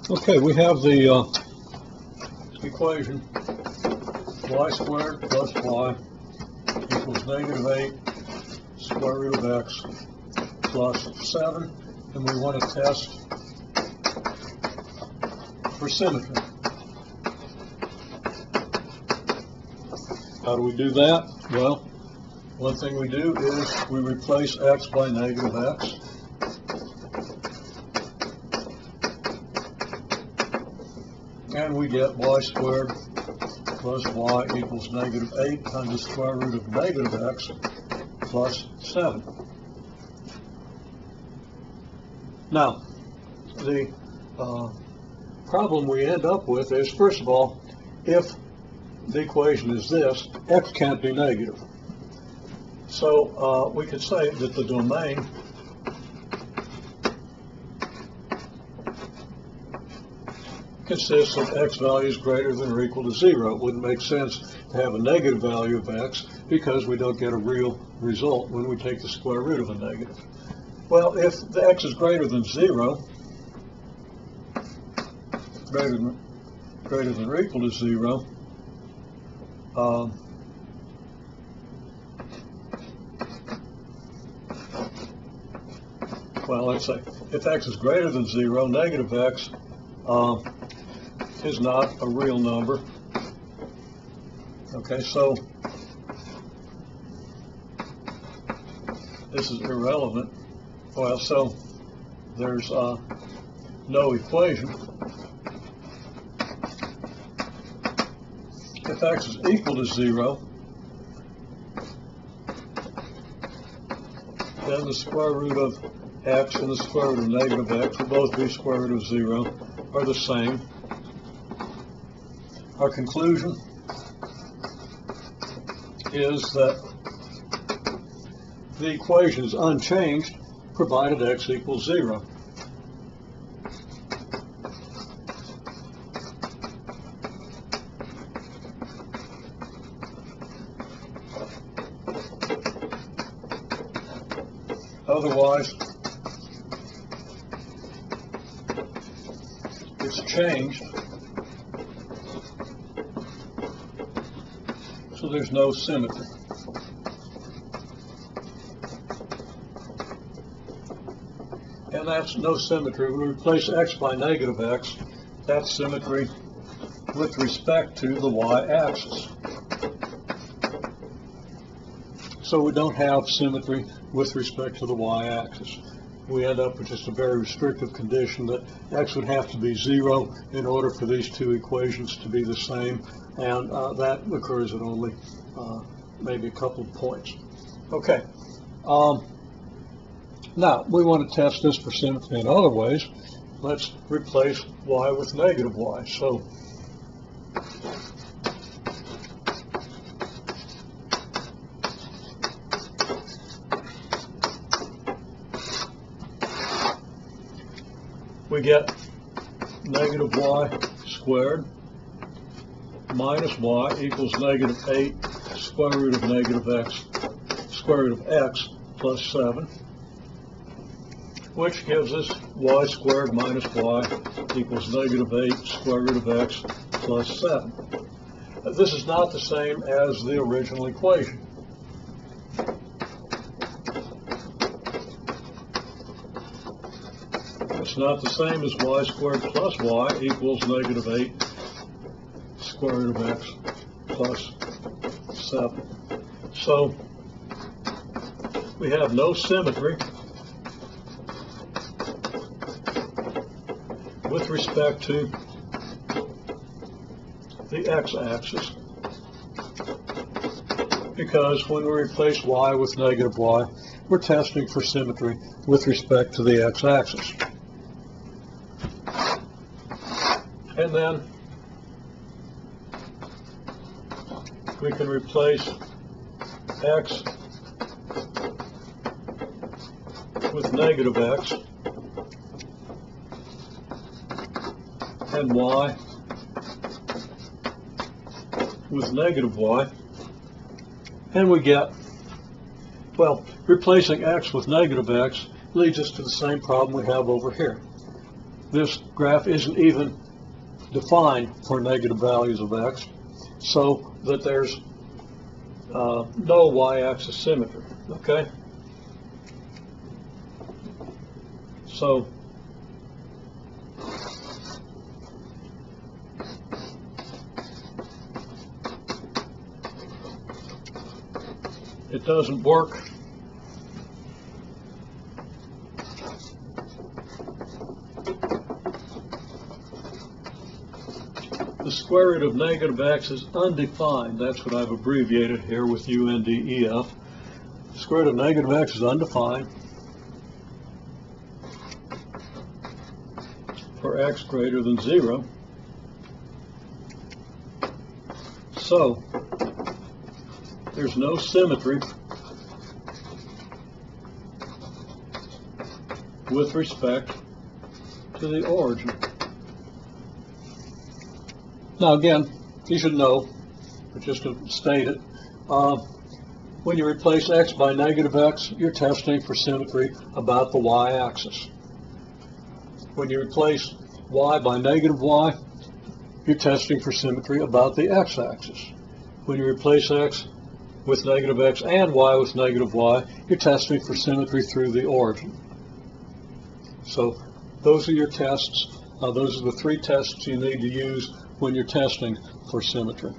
Okay, we have the equation y squared plus y equals negative 8 square root of x plus 7, and we want to test for symmetry. How do we do that? Well, one thing we do is we replace x by negative x. And we get y squared plus y equals negative 8 times the square root of negative x plus 7. Now, the problem we end up with is, first of all, if the equation is this, x can't be negative. So we could say that the domain consists of x values greater than or equal to 0. It wouldn't make sense to have a negative value of x because we don't get a real result when we take the square root of a negative. Well, if the x is greater than 0, greater than or equal to 0, well, let's say if x is greater than 0, negative x is not a real number. Okay, so this is irrelevant. Well, so there's no equation. If x is equal to 0, then the square root of x and the square root of negative x will both be square root of 0, are the same. Our conclusion is that the equation is unchanged provided x equals 0. Otherwise, it's changed, so there's no symmetry. And that's no symmetry. We replace x by negative x. That's symmetry with respect to the y-axis. So we don't have symmetry with respect to the y-axis. We end up with just a very restrictive condition that x would have to be 0 in order for these two equations to be the same, and that occurs at only maybe a couple of points. Okay. Now, we want to test this for symmetry in other ways. Let's replace y with negative y. So we get negative y squared minus y equals negative 8 square root of negative x, square root of x plus 7, which gives us y squared minus y equals negative 8 square root of x plus 7. This is not the same as the original equation. It's not the same as y squared plus y equals negative 8 square root of x plus 7. So we have no symmetry with respect to the x-axis, because when we replace y with negative y, we're testing for symmetry with respect to the x-axis. And then we can replace x with negative x and y with negative y, and we get, well, replacing x with negative x leads us to the same problem we have over here. this graph isn't even defined for negative values of x, so that there's no y-axis symmetry, okay? So it doesn't work. The square root of negative x is undefined. That's what I've abbreviated here with UNDEF. The square root of negative x is undefined for x greater than 0. So there's no symmetry with respect to the origin. Now again, you should know, but just to state it, when you replace x by negative x, you're testing for symmetry about the y-axis. When you replace y by negative y, you're testing for symmetry about the x-axis. When you replace x with negative x and y with negative y, you're testing for symmetry through the origin. So those are your tests. Those are the three tests you need to use when you're testing for symmetry.